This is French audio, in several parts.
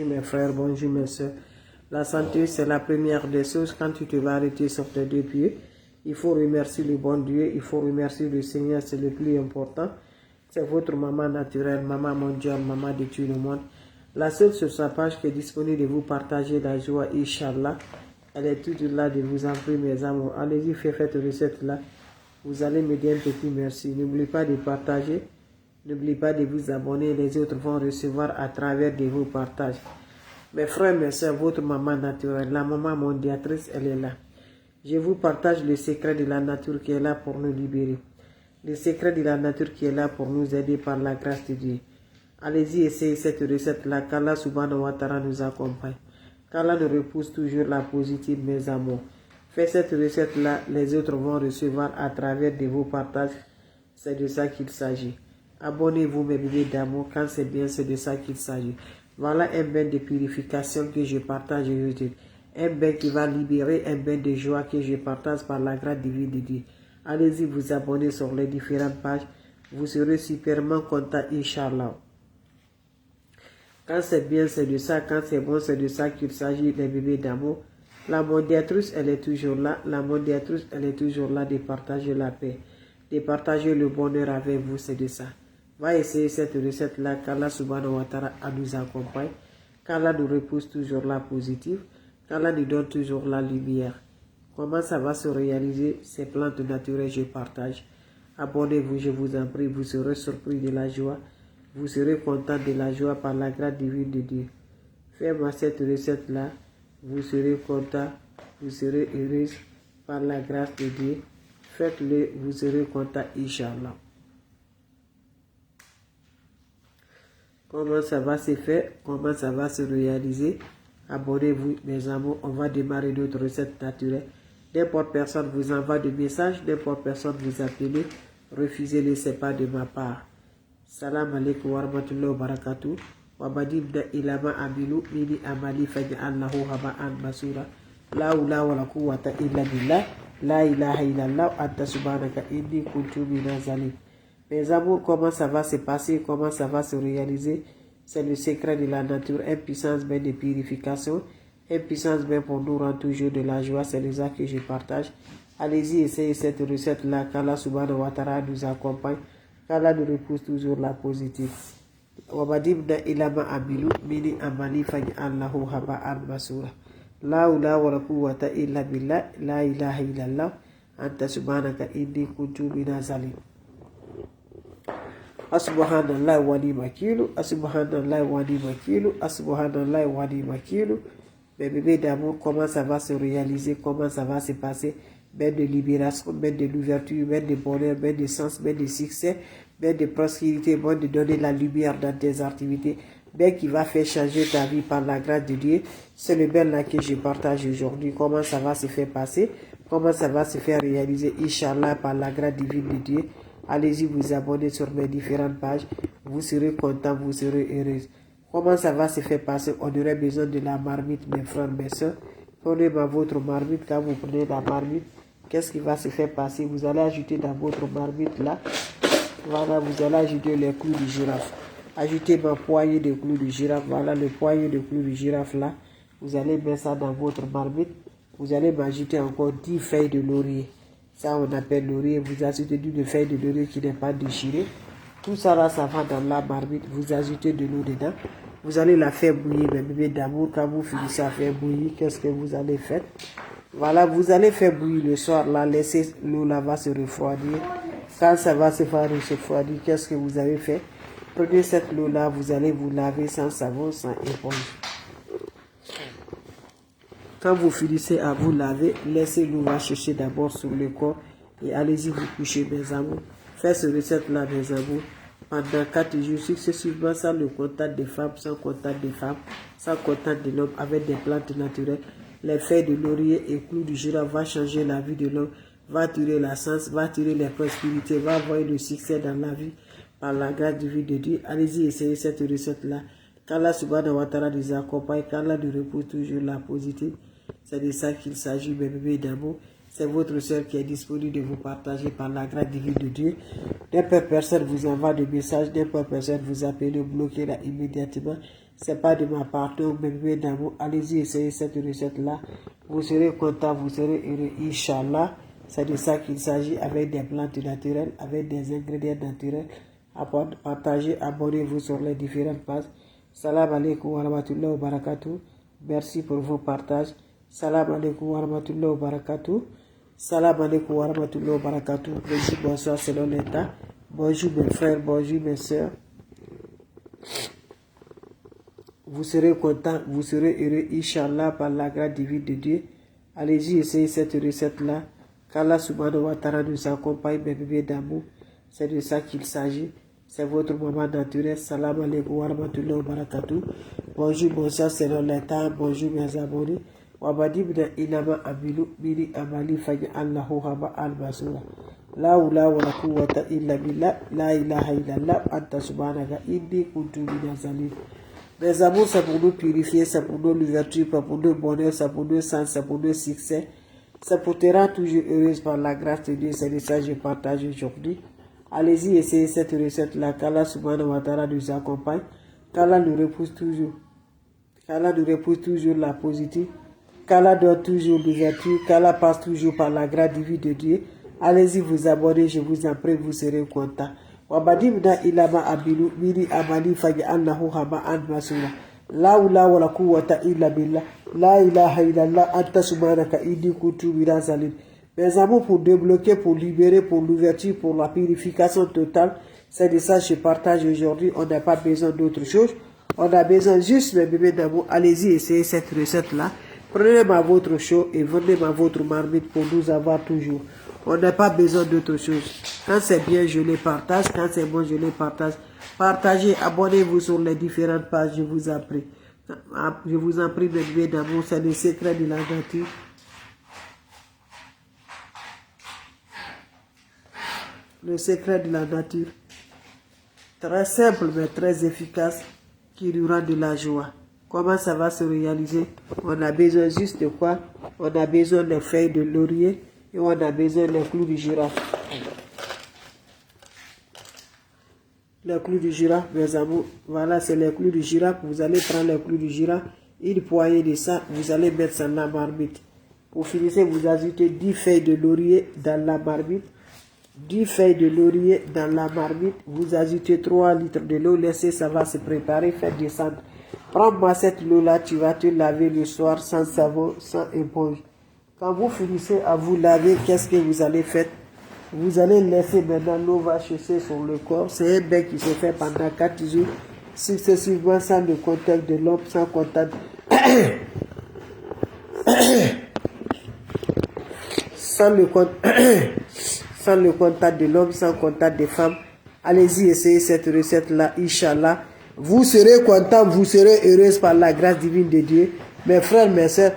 Mes frères, bonjour mes soeurs. La santé, c'est la première des choses. Quand tu te vas arrêter sur tes deux pieds, il faut remercier le bon Dieu, il faut remercier le Seigneur, c'est le plus important. C'est votre maman naturelle, maman mondiale, maman de tout le monde. La seule sur sa page qui est disponible de vous partager la joie, Inch'Allah. Elle est toute là de vous en prier, mes amours. Allez-y, faites cette recette-là. Vous allez me dire un petit merci. N'oubliez pas de partager. N'oubliez pas de vous abonner, les autres vont recevoir à travers de vos partages. Mes frères, mes soeurs, votre maman naturelle, la maman mondiatrice, elle est là. Je vous partage le secret de la nature qui est là pour nous libérer. Le secret de la nature qui est là pour nous aider par la grâce de Dieu. Allez-y, essayez cette recette-là, qu'Allah subhanahu wa ta'ala nous accompagne. Qu'Allah nous repousse toujours la positive, mes amours. Faites cette recette-là, les autres vont recevoir à travers de vos partages. C'est de ça qu'il s'agit. Abonnez-vous mes bébés d'amour, quand c'est bien, c'est de ça qu'il s'agit. Voilà un bain de purification que je partage aujourd'hui. Un bain qui va libérer, un bain de joie que je partage par la grâce divine de Dieu. Allez-y vous abonner sur les différentes pages. Vous serez superment content, Inch'Allah. Quand c'est bien, c'est de ça. Quand c'est bon, c'est de ça qu'il s'agit, les bébés d'amour. La mondiatrice, elle est toujours là. La mondiatrice, elle est toujours là de partager la paix, de partager le bonheur avec vous, c'est de ça. Va essayer cette recette-là, qu'Allah subhanahu wa ta'ala nous accompagne, qu'Allah nous repousse toujours la positive, qu'Allah nous donne toujours la lumière. Comment ça va se réaliser, ces plantes naturelles, je partage. Abonnez-vous, je vous en prie, vous serez surpris de la joie, vous serez content de la joie par la grâce divine de Dieu. Faites-moi cette recette-là, vous serez content, vous serez heureux par la grâce de Dieu. Faites-le, vous serez content, Inch'Allah. Comment ça va se faire, comment ça va se réaliser. Abonnez-vous, mes amours, on va démarrer notre recette naturelle. N'importe personne vous envoie des messages, n'importe personne vous appelle, refusez-le, c'est pas de ma part. Salam alaikum wa rahmatullahi wa barakatuh. Wa badibda ilama amilu mini amali faj'alnahu haba'an basura. La hawla wa la quwwata illa billah. La ilaha illallah anta subhanaka inni kuntu minaz zalimin. Mes amours, comment ça va se passer, comment ça va se réaliser, c'est le secret de la nature, une puissance bien de purification, une puissance bien pour nous rendre toujours de la joie, c'est les actes que je partage. Allez-y, essayez cette recette-là, qu'Allah subhanahu wa ta'ala nous accompagne, qu'Allah nous repousse toujours la positive. Wabadibna ilama abilu mini amali faj'alnahu haba'an basura. La hawla wa la quwwata illa billah, la ilaha illallah, anta subhanaka inni kuntu minaz zalimin. Subhanallah wa ni makilu, subhanallah wa ni makilu, subhanallah wa ni makilu. Mes bébés d'amour, comment ça va se réaliser, comment ça va se passer, ben de libération, ben de l'ouverture, ben de bonheur, ben de sens, ben de succès, ben de prospérité, ben de donner la lumière dans tes activités, ben qui va faire changer ta vie par la grâce de Dieu. C'est le ben là que je partage aujourd'hui, comment ça va se faire passer, comment ça va se faire réaliser, Inch'Allah, par la grâce divine de Dieu. Allez-y vous abonner sur mes différentes pages. Vous serez content, vous serez heureux. Comment ça va se faire passer? On aurait besoin de la marmite, mes frères, mes soeurs. Prenez votre marmite. Quand vous prenez la marmite, qu'est-ce qui va se faire passer? Vous allez ajouter dans votre marmite là. Voilà, vous allez ajouter les clous de girafe. Ajoutez ma poignée de clous de girafe. Voilà le poignée de clous de girafe là. Vous allez mettre ça dans votre marmite. Vous allez m'ajouter encore 10 feuilles de laurier. Ça, on appelle laurier. Vous ajoutez une feuille de laurier qui n'est pas déchirée. Tout ça, là, ça va dans la marmite. Vous ajoutez de l'eau dedans. Vous allez la faire bouillir, mes bébés d'amour. Quand vous finissez à faire bouillir, qu'est-ce que vous allez faire? Voilà, vous allez faire bouillir le soir, là. Laissez l'eau là va se refroidir. Quand ça va se faire refroidir, qu'est-ce que vous avez fait? Prenez cette eau là, vous allez vous laver sans savon, sans éponge. Quand vous finissez à vous laver, laissez l'eau va chercher d'abord sur le corps et allez-y vous coucher, mes amours. Faites ce recette-là, mes amours, pendant 4 jours successivement, sans le contact des femmes, sans contact des femmes, sans contact de l'homme, avec des plantes naturelles. Les feuilles de laurier et clous de girafe vont changer la vie de l'homme, va tirer la sens, va tirer les prospérités, va envoyer le succès dans la vie par la grâce divine de Dieu. Allez-y, essayez cette recette-là. Qu'Allah subhanahu wa ta'ala nous accompagne, qu'Allah nous repose toujours la positive. C'est de ça qu'il s'agit, mes bébés d'amour. C'est votre soeur qui est disponible de vous partager par la grâce divine de Dieu. N'importe personne vous envoie des messages, n'importe personne vous appelle, bloquez là immédiatement. c'est pas de ma part, donc mes bébés d'amour, allez-y, essayez cette recette-là. Vous serez content, vous serez heureux, Inch'Allah. C'est de ça qu'il s'agit, avec des plantes naturelles, avec des ingrédients naturels. Partagez, abonnez-vous sur les différentes pages. Salam alaikum wa rahmatullahi wa barakatuh. Merci pour vos partages. Salam alaikum wa rahmatullahi wa barakatuh. Salam alaikum wa rahmatullahi wa barakatuh. Bonjour, bonsoir selon l'état. Bonjour mes frères, bonjour mes soeurs. Vous serez content, vous serez heureux, Inch'Allah, par la grâce divine de Dieu. Allez-y, essayez cette recette-là. Qu'Allah subhanahu wa ta'ala nous accompagne, mes bébés d'amour. C'est de ça qu'il s'agit. C'est votre maman naturelle. Salam alaikum wa rahmatullahi wa barakatuh. Bonjour, bonsoir, selon l'état. Bonjour, mes abonnés. Wabadibna inama abilu biri amali fanya Allahu haba al-basura. La ula wa la quwwata illa billah. La ilaha illallah. Anta subhanaka inni kuntu minaz zalimin. Mes amours, c'est pour nous purifier, c'est pour nous l'ouverture, c'est pour nous bonheur, c'est pour nous sens, c'est pour nous succès. C'est pour te rendre toujours heureuse par la grâce de Dieu. C'est de ça que je partage aujourd'hui. Allez-y, essayez cette recette-là. Qu'Allah subhanahu wa ta'ala nous accompagne. Qu'Allah nous repousse toujours. Qu'Allah nous repousse toujours la positive. Qu'Allah donne toujours l'ouverture. Qu'Allah passe toujours par la grâce divine de Dieu. Allez-y, vous abonnez, je vous en prie, vous serez content. Wabadibna ilama abilu miri amali fagi annahu haba an masura. La ula wa la quwwata illa billah. La ilaha illallah anta subhanaka inni kuntu minaz zalimin. Mes amours, pour débloquer, pour libérer, pour l'ouverture, pour la purification totale, c'est de ça que je partage aujourd'hui. On n'a pas besoin d'autre chose. On a besoin juste, mes bébés d'amour. Allez-y, essayez cette recette-là. Prenez-moi votre chaud et venez-moi votre marmite pour nous avoir toujours. On n'a pas besoin d'autre chose. Quand c'est bien, je les partage. Quand c'est bon, je les partage. Partagez, abonnez-vous sur les différentes pages, je vous en prie. Je vous en prie, mes bébés d'amour, c'est le secret de la nature. Le secret de la nature, très simple mais très efficace, qui nous rend de la joie. Comment ça va se réaliser? On a besoin juste de quoi? On a besoin des feuilles de laurier et on a besoin des clous de girafe. Les clous de girafe, mes amours, voilà, c'est les clous de girafe. Vous allez prendre les clous de girafe, une poignée de ça, vous allez mettre ça dans la marmite. Pour finir, vous ajoutez 10 feuilles de laurier dans la marmite. 10 feuilles de laurier dans la marmite, vous ajoutez 3 litres de l'eau, laissez ça va se préparer, faites descendre. Prends-moi cette eau-là, tu vas te laver le soir sans savon, sans éponge. Quand vous finissez à vous laver, qu'est-ce que vous allez faire? Vous allez laisser maintenant l'eau va chausser sur le corps. C'est un bain qui se fait pendant 4 jours, successivement sans le contact de l'homme, sans contact... sans le contact de l'homme, sans contact des femmes. Allez-y, essayez cette recette-là, Inch'Allah. Vous serez content, vous serez heureuse par la grâce divine de Dieu. Mes frères, mes soeurs,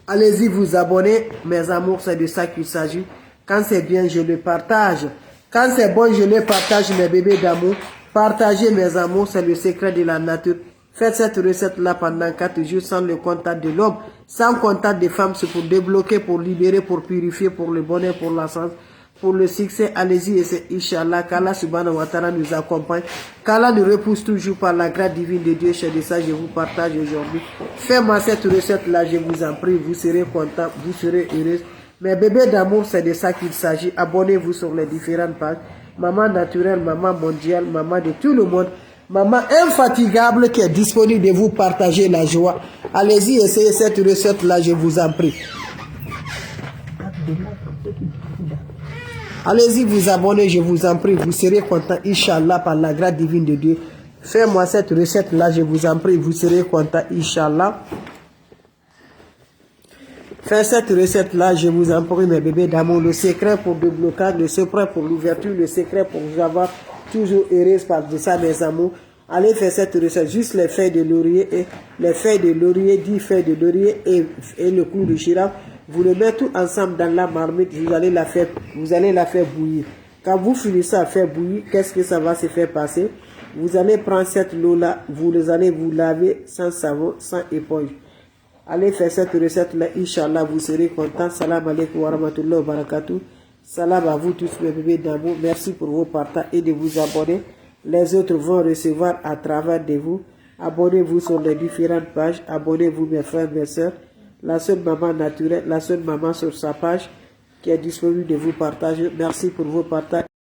allez-y, vous abonner. Mes amours, c'est de ça qu'il s'agit. Quand c'est bien, je le partage. Quand c'est bon, je le partage, mes bébés d'amour. Partagez, mes amours, c'est le secret de la nature. Faites cette recette-là pendant 4 jours sans le contact de l'homme, sans contact des femmes. C'est pour débloquer, pour libérer, pour purifier, pour le bonheur, pour la santé, pour le succès. Allez-y et c'est Inch'Allah. Qu'Allah subhanahu wa ta'ala nous accompagne. Qu'Allah nous repousse toujours par la grâce divine de Dieu. C'est de ça que je vous partage aujourd'hui. Faites-moi cette recette-là, je vous en prie. Vous serez content, vous serez heureux. Mes bébés d'amour, c'est de ça qu'il s'agit. Abonnez-vous sur les différentes pages. Maman naturelle, maman mondiale, maman de tout le monde. Maman infatigable qui est disponible de vous partager la joie. Allez-y, essayez cette recette-là, je vous en prie. Allez-y, vous abonnez, je vous en prie. Vous serez content, Inch'Allah, par la grâce divine de Dieu. Faites-moi cette recette-là, je vous en prie. Vous serez content, Inch'Allah. Faites cette recette-là, je vous en prie, mes bébés d'amour. Le secret pour le blocage, le secret pour l'ouverture, le secret pour vous avoir toujours heureuse par de ça, mes amours. Allez faire cette recette, juste les feuilles de laurier et les feuilles de laurier, 10 feuilles de laurier et le clou de girafe. Vous le mettez tout ensemble dans la marmite, vous allez la faire bouillir. Quand vous finissez à faire bouillir, qu'est-ce que ça va se faire passer? Vous allez prendre cette eau-là, vous allez vous laver sans savon, sans éponge. Allez faire cette recette-là, Inch'Allah, vous serez content. Salam alaikum wa rahmatullahi wa barakatuh. Salam à vous tous mes bébés d'amour. Merci pour vos partages et de vous abonner. les autres vont recevoir à travers de vous. Abonnez-vous sur les différentes pages. Abonnez-vous mes frères, mes sœurs. La seule maman naturelle, la seule maman sur sa page qui est disponible de vous partager. Merci pour vos partages.